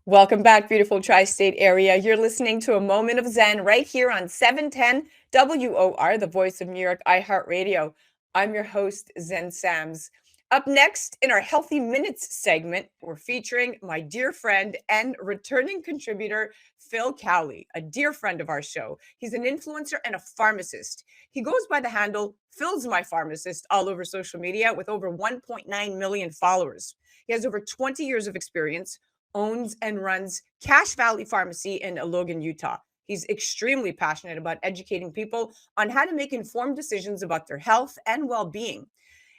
Welcome back, beautiful tri-state area. You're listening to a moment of Zen right here on 710 WOR, the voice of New York iHeartRadio. I'm your host, Zen Sams. Up next in our Healthy Minutes segment, we're featuring my dear friend and returning contributor, Phil Cowley, a dear friend of our show. He's an influencer and a pharmacist. He goes by the handle Phil's My Pharmacist all over social media with over 1.9 million followers. He has over 20 years of experience, owns and runs Cache Valley Pharmacy in Logan, Utah. He's extremely passionate about educating people on how to make informed decisions about their health and well being.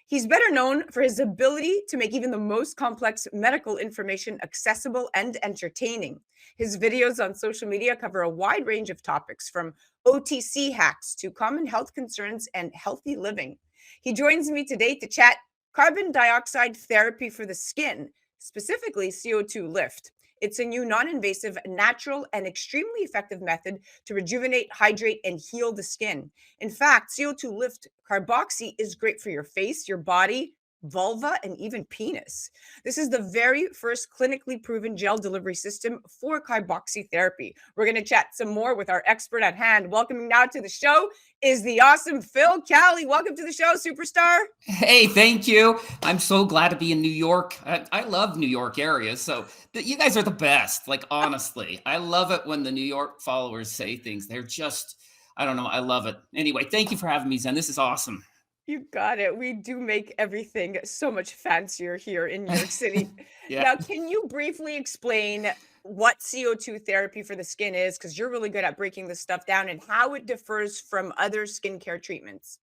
He's better known for his ability to make even the most complex medical information accessible and entertaining. His videos on social media cover a wide range of topics from OTC hacks to common health concerns and healthy living. He joins me today to chat carbon dioxide therapy for the skin, specifically CO2Lift. It's a new non invasive, natural, and extremely effective method to rejuvenate, hydrate, and heal the skin. In fact, CO2Lift Carboxy is great for your face, your body, vulva, and even penis. This is the very first clinically proven gel delivery system for carboxytherapy. We're going to chat some more with our expert at hand. Welcoming now to the show is the awesome Phil Cowley. Welcome to the show, superstar. Hey, thank you. I'm so glad to be in New York. I love New York area. So you guys are the best. Like, honestly, I love it when the New York followers say things. They're just, I don't know. I love it. Anyway, thank you for having me, Zen. This is awesome. You got it. We do make everything so much fancier here in New York City. Yeah. Now, can you briefly explain what CO2 therapy for the skin is? Because you're really good at breaking this stuff down, and how it differs from other skincare treatments.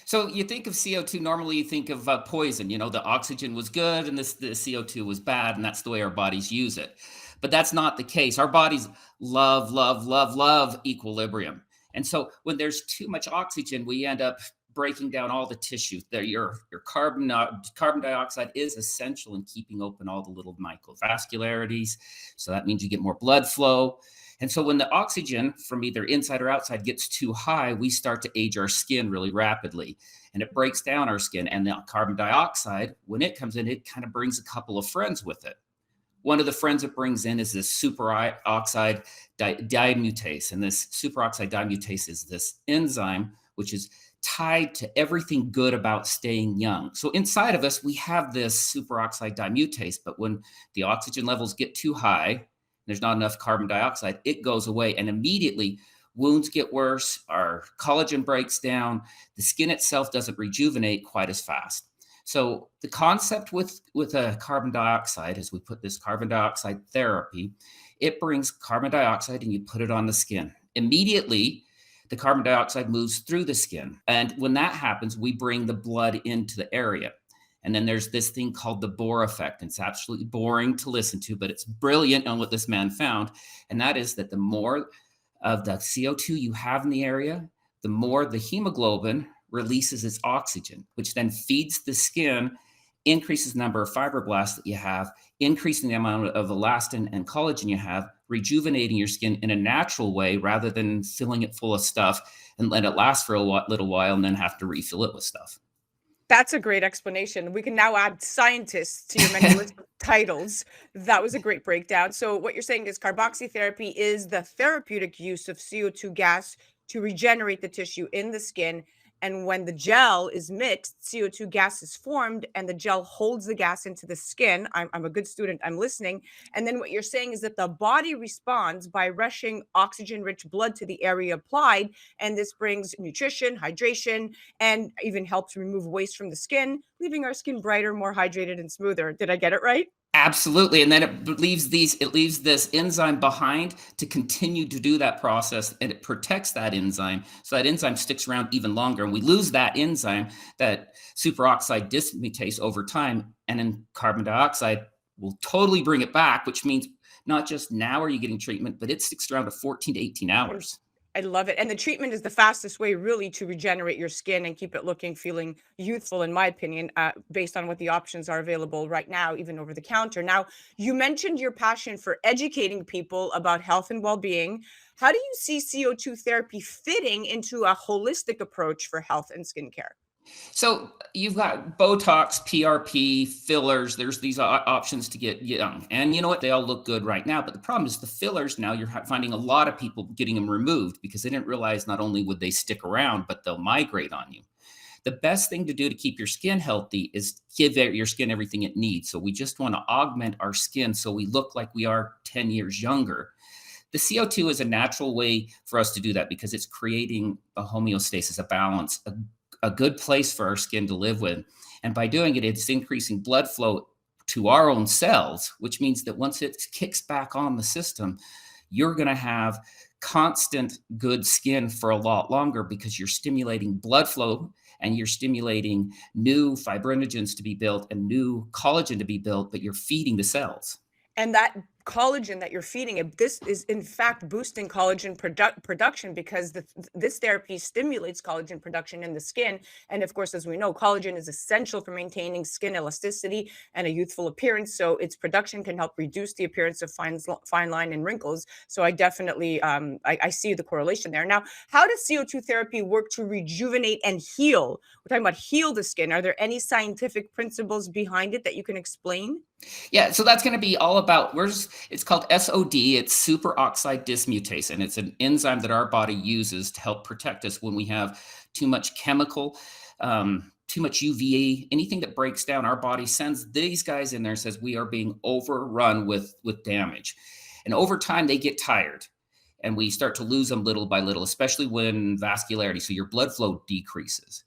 So you think of CO2, normally you think of poison. The oxygen was good and the CO2 was bad, and that's the way our bodies use it. But that's not the case. Our bodies love, love, love, love equilibrium. And so when there's too much oxygen, we end up breaking down all the tissues. Your carbon dioxide is essential in keeping open all the little microvascularities. So that means you get more blood flow. And so when the oxygen from either inside or outside gets too high, we start to age our skin really rapidly, and it breaks down our skin. And the carbon dioxide, when it comes in, it kind of brings a couple of friends with it. One of the friends it brings in is this superoxide dimutase. And this superoxide dimutase is this enzyme, which is tied to everything good about staying young. So inside of us, we have this superoxide dimutase, but when the oxygen levels get too high, there's not enough carbon dioxide, it goes away, and immediately wounds get worse, our collagen breaks down, the skin itself doesn't rejuvenate quite as fast. So the concept with a carbon dioxide is we put this carbon dioxide therapy, it brings carbon dioxide and you put it on the skin. Immediately, the carbon dioxide moves through the skin. And when that happens, we bring the blood into the area. And then there's this thing called the Bohr effect. It's absolutely boring to listen to, but it's brilliant on what this man found. And that is that the more of the CO2 you have in the area, the more the hemoglobin releases its oxygen, which then feeds the skin, increases the number of fibroblasts that you have, increasing the amount of elastin and collagen you have, rejuvenating your skin in a natural way rather than filling it full of stuff and let it last for a little while and then have to refill it with stuff. That's a great explanation. We can now add scientists to your many list of titles. That was a great breakdown. So what you're saying is carboxytherapy is the therapeutic use of CO2 gas to regenerate the tissue in the skin. And when the gel is mixed, CO2 gas is formed and the gel holds the gas into the skin. I'm a good student, I'm listening. And then what you're saying is that the body responds by rushing oxygen rich blood to the area applied. And this brings nutrition, hydration, and even helps remove waste from the skin, leaving our skin brighter, more hydrated, and smoother. Did I get it right? Absolutely. And then it leaves this enzyme behind to continue to do that process, and it protects that enzyme. So that enzyme sticks around even longer. And we lose that enzyme, that superoxide dismutase, over time. And then carbon dioxide will totally bring it back, which means not just now are you getting treatment, but it sticks around to 14 to 18 hours. I love it. And the treatment is the fastest way, really, to regenerate your skin and keep it looking, feeling youthful, in my opinion, based on what the options are available right now, even over the counter. Now, you mentioned your passion for educating people about health and well being. How do you see CO2 therapy fitting into a holistic approach for health and skincare? So you've got Botox, PRP, fillers. There's these options to get young. And you know what? They all look good right now. But the problem is the fillers now, you're finding a lot of people getting them removed because they didn't realize not only would they stick around, but they'll migrate on you. The best thing to do to keep your skin healthy is give your skin everything it needs. So we just want to augment our skin so we look like we are 10 years younger. The CO2 is a natural way for us to do that because it's creating a homeostasis, a balance, a good place for our skin to live with. And by doing it, it's increasing blood flow to our own cells, which means that once it kicks back on the system, you're going to have constant good skin for a lot longer because you're stimulating blood flow and you're stimulating new fibrinogens to be built and new collagen to be built, but you're feeding the cells. And that collagen that you're feeding it, this is in fact boosting collagen production because this therapy stimulates collagen production in the skin. And of course, as we know, collagen is essential for maintaining skin elasticity and a youthful appearance. So its production can help reduce the appearance of fine line and wrinkles. So I definitely, I see the correlation there. Now, how does CO2 therapy work to rejuvenate and heal? We're talking about heal the skin. Are there any scientific principles behind it that you can explain? Yeah, so that's going to be all about it's called SOD, it's superoxide dismutase, and it's an enzyme that our body uses to help protect us when we have too much chemical, too much UVA, anything that breaks down. Our body sends these guys in there and says we are being overrun with damage. And over time, they get tired and we start to lose them little by little, especially when vascularity, so your blood flow decreases.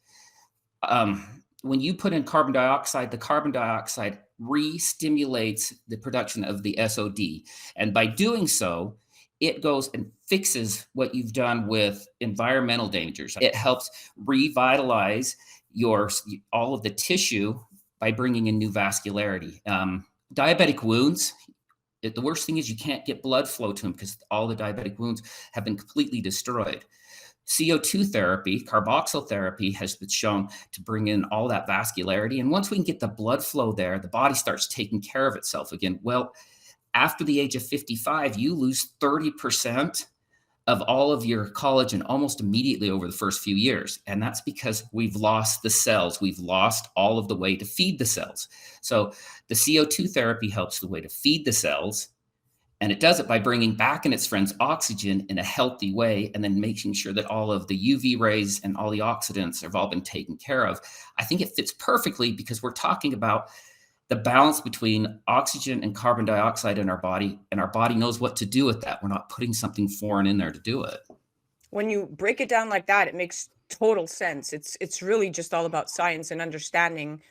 When you put in carbon dioxide, the carbon dioxide re-stimulates the production of the SOD. And by doing so, it goes and fixes what you've done with environmental dangers. It helps revitalize all of the tissue by bringing in new vascularity. Diabetic wounds, the worst thing is you can't get blood flow to them because all the diabetic wounds have been completely destroyed. CO2 therapy, carboxyl therapy has been shown to bring in all that vascularity. And once we can get the blood flow there, the body starts taking care of itself again. Well, after the age of 55, you lose 30% of all of your collagen almost immediately over the first few years. And that's because we've lost the cells. We've lost all of the way to feed the cells. So the CO2 therapy helps the way to feed the cells. And it does it by bringing back in its friends oxygen in a healthy way and then making sure that all of the UV rays and all the oxidants have all been taken care of. I think it fits perfectly because we're talking about the balance between oxygen and carbon dioxide in our body, and our body knows what to do with that. We're not putting something foreign in there to do it. When you break it down like that, it makes total sense. It's really just all about science and understanding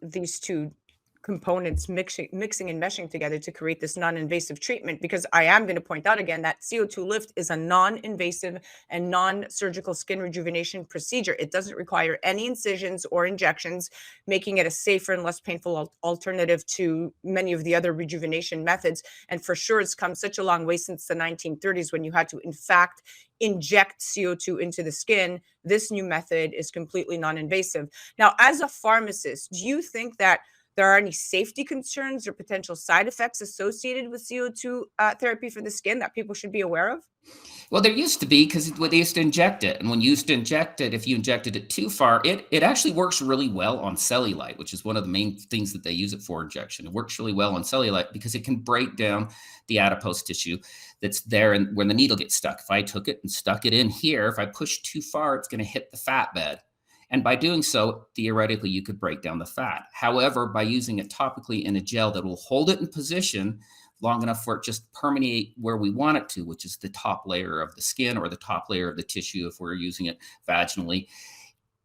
these two components mixing and meshing together to create this non-invasive treatment. Because I am going to point out again that CO2Lift is a non-invasive and non-surgical skin rejuvenation procedure. It doesn't require any incisions or injections, making it a safer and less painful alternative to many of the other rejuvenation methods. And for sure, it's come such a long way since the 1930s when you had to, in fact, inject CO2 into the skin. This new method is completely non-invasive. Now, as a pharmacist, do you think that there are any safety concerns or potential side effects associated with CO2 therapy for the skin that people should be aware of? Well, there used to be because they used to inject it. And when you used to inject it, if you injected it too far, it actually works really well on cellulite, which is one of the main things that they use it for injection. It works really well on cellulite because it can break down the adipose tissue that's there and when the needle gets stuck. If I took it and stuck it in here, if I push too far, it's going to hit the fat bed. And by doing so, theoretically, you could break down the fat. However, by using it topically in a gel that will hold it in position long enough for it just permeate where we want it to, which is the top layer of the skin or the top layer of the tissue if we're using it vaginally,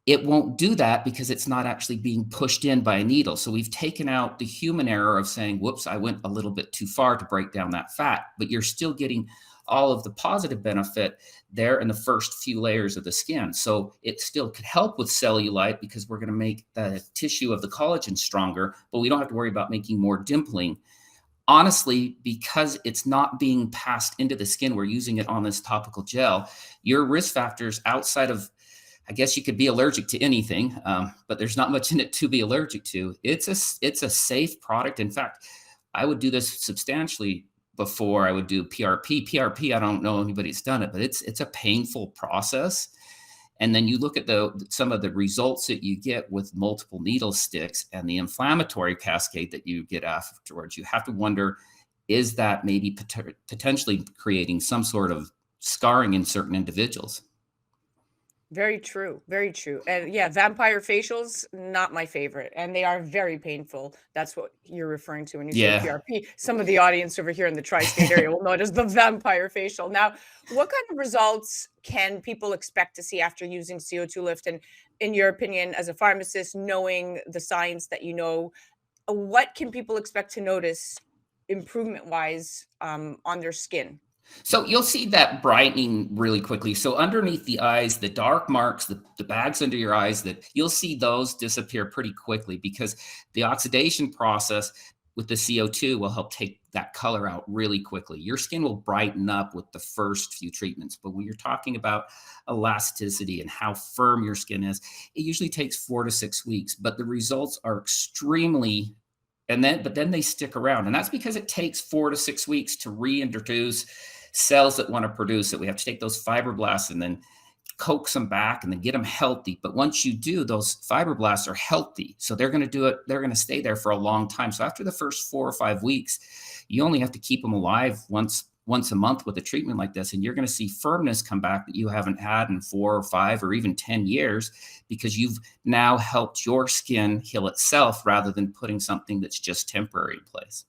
it won't do that because it's not actually being pushed in by a needle. So we've taken out the human error of saying, whoops, I went a little bit too far to break down that fat, but you're still getting all of the positive benefit there in the first few layers of the skin. So it still could help with cellulite because we're going to make the tissue of the collagen stronger, but we don't have to worry about making more dimpling. Honestly, because it's not being passed into the skin, we're using it on this topical gel. Your risk factors outside of, I guess you could be allergic to anything, but there's not much in it to be allergic to. It's a safe product. In fact, I would do this substantially before I would do PRP. PRP, I don't know anybody's done it, but it's a painful process. And then you look at some of the results that you get with multiple needle sticks and the inflammatory cascade that you get afterwards. You have to wonder, is that maybe potentially creating some sort of scarring in certain individuals? Very true, very true. And yeah, vampire facials, not my favorite, and they are very painful. That's what you're referring to when you say Yeah. PRP. Some of the audience over here in the tri-state area will notice the vampire facial. Now, what kind of results can people expect to see after using CO2 lift? And in your opinion, as a pharmacist, knowing the science that you know, what can people expect to notice improvement wise on their skin? So you'll see that brightening really quickly. So underneath the eyes, the dark marks, the bags under your eyes, that you'll see those disappear pretty quickly because the oxidation process with the CO2 will help take that color out really quickly. Your skin will brighten up with the first few treatments. But when you're talking about elasticity and how firm your skin is, it usually takes 4 to 6 weeks, but the results are extremely but then they stick around. And that's because it takes 4 to 6 weeks to reintroduce cells that want to produce it. We have to take those fibroblasts and then coax them back and then get them healthy. But once you do, those fibroblasts are healthy. So they're going to do it. They're going to stay there for a long time. So after the first 4 or 5 weeks, you only have to keep them alive once a month with a treatment like this, and you're going to see firmness come back that you haven't had in 4 or 5 or even 10 years because you've now helped your skin heal itself rather than putting something that's just temporary in place.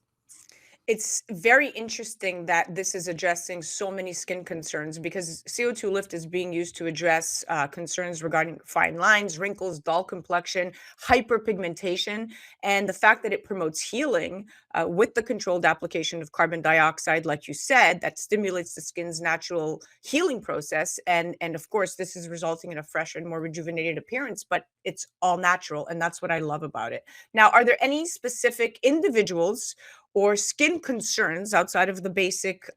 It's very interesting that this is addressing so many skin concerns because CO2 lift is being used to address concerns regarding fine lines, wrinkles, dull complexion, hyperpigmentation, and the fact that it promotes healing with the controlled application of carbon dioxide, like you said, that stimulates the skin's natural healing process. And of course, this is resulting in a fresh and more rejuvenated appearance, but it's all natural. And that's what I love about it. Now, are there any specific individuals or skin concerns outside of the basic,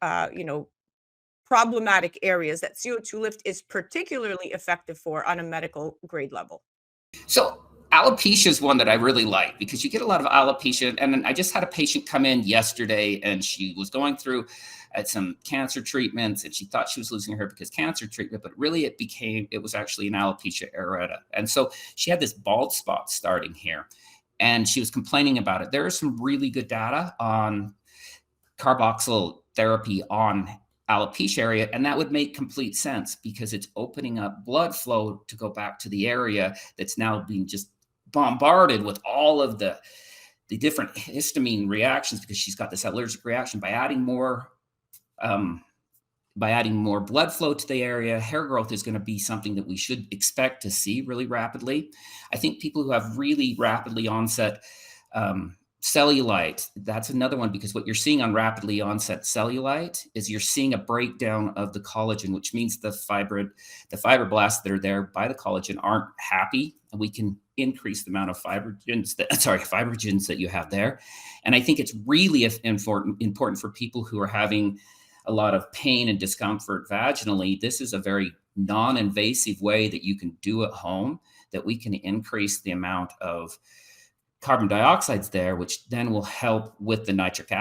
problematic areas that CO2 lift is particularly effective for on a medical grade level? So alopecia is one that I really like because you get a lot of alopecia. And then I just had a patient come in yesterday and she was going through some cancer treatments and she thought she was losing her hair because cancer treatment, but really it was actually an alopecia areata. And so she had this bald spot starting here and she was complaining about it. There is some really good data on carboxyl therapy on alopecia area, and that would make complete sense because it's opening up blood flow to go back to the area that's now being just bombarded with all of the different histamine reactions because she's got this allergic reaction. Um, by adding more blood flow to the area, hair growth is going to be something that we should expect to see really rapidly. I think people who have really rapidly onset cellulite, that's another one because what you're seeing on rapidly onset cellulite is you're seeing a breakdown of the collagen, which means the fibroblasts that are there by the collagen aren't happy, and we can increase the amount of fibrogens that you have there. And I think it's really important for people who are having a lot of pain and discomfort vaginally. This is a very non-invasive way that you can do at home that we can increase the amount of carbon dioxides there, which then will help with the nitric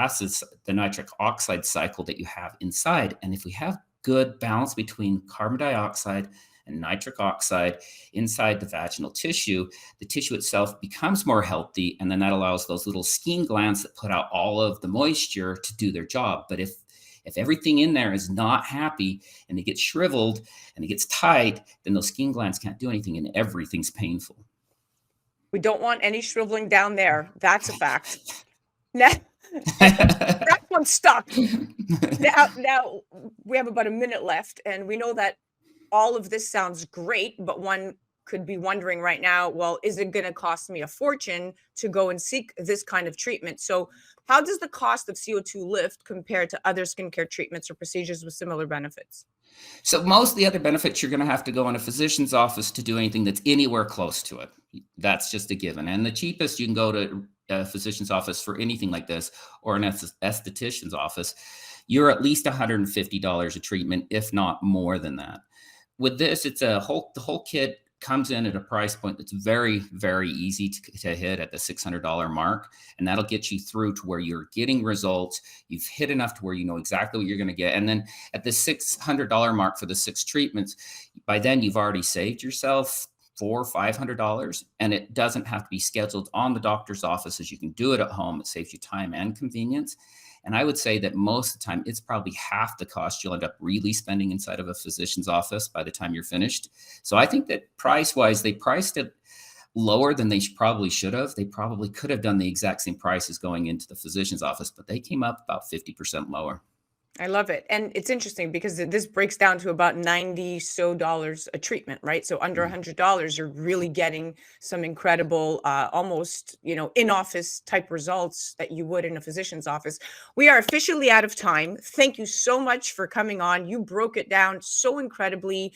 oxide cycle that you have inside. And if we have good balance between carbon dioxide and nitric oxide inside the vaginal tissue, the tissue itself becomes more healthy. And then that allows those little skin glands that put out all of the moisture to do their job. But if everything in there is not happy and it gets shriveled and it gets tight, then those skin glands can't do anything and everything's painful. We don't want any shriveling down there. That's a fact. Now, that one's stuck. Now we have about a minute left, and we know that all of this sounds great, but one could be wondering right now, well, is it going to cost me a fortune to go and seek this kind of treatment? So how does the cost of CO2 lift compare to other skincare treatments or procedures with similar benefits? So most of the other benefits, you're going to have to go in a physician's office to do anything that's anywhere close to it. That's just a given. And the cheapest, you can go to a physician's office for anything like this, or an esthetician's office. You're at least $150 a treatment, if not more than that. With this, it's the whole kit comes in at a price point that's very, very easy to hit at the $600 mark. And that'll get you through to where you're getting results. You've hit enough to where you know exactly what you're going to get. And then at the $600 mark for the 6 treatments, by then you've already saved yourself $400 or $500, and it doesn't have to be scheduled on the doctor's office, as you can do it at home. It saves you time and convenience. And I would say that most of the time, it's probably half the cost you'll end up really spending inside of a physician's office by the time you're finished. So I think that price-wise, they priced it lower than they probably should have. They probably could have done the exact same price as going into the physician's office, but they came up about 50% lower. I love it. And it's interesting because this breaks down to about $90 a treatment, right? So under $100, you're really getting some incredible, almost, in-office type results that you would in a physician's office. We are officially out of time. Thank you so much for coming on. You broke it down so incredibly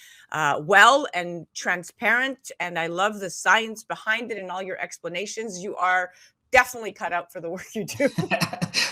well and transparent. And I love the science behind it and all your explanations. You are definitely cut out for the work you do.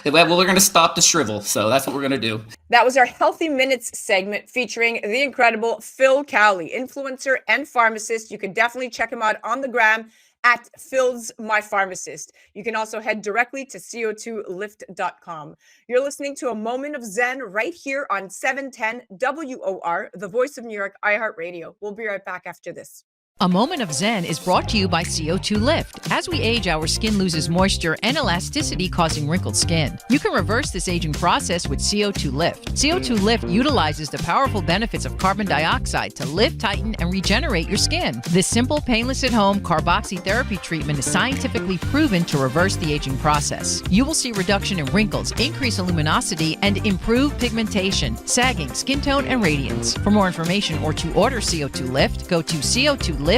Well, we're going to stop the shrivel. So that's what we're going to do. That was our Healthy Minutes segment featuring the incredible Phil Cowley, influencer and pharmacist. You can definitely check him out on the gram at Phil's My Pharmacist. You can also head directly to CO2Lift.com. You're listening to A Moment of Zen right here on 710 WOR, the voice of New York, iHeartRadio. We'll be right back after this. A Moment of Zen is brought to you by CO2Lift. As we age, our skin loses moisture and elasticity, causing wrinkled skin. You can reverse this aging process with CO2Lift. CO2Lift utilizes the powerful benefits of carbon dioxide to lift, tighten, and regenerate your skin. This simple, painless at-home Carboxytherapy treatment is scientifically proven to reverse the aging process. You will see reduction in wrinkles, increase in luminosity, and improve pigmentation, sagging, skin tone, and radiance. For more information or to order CO2Lift, go to CO2Lift.com.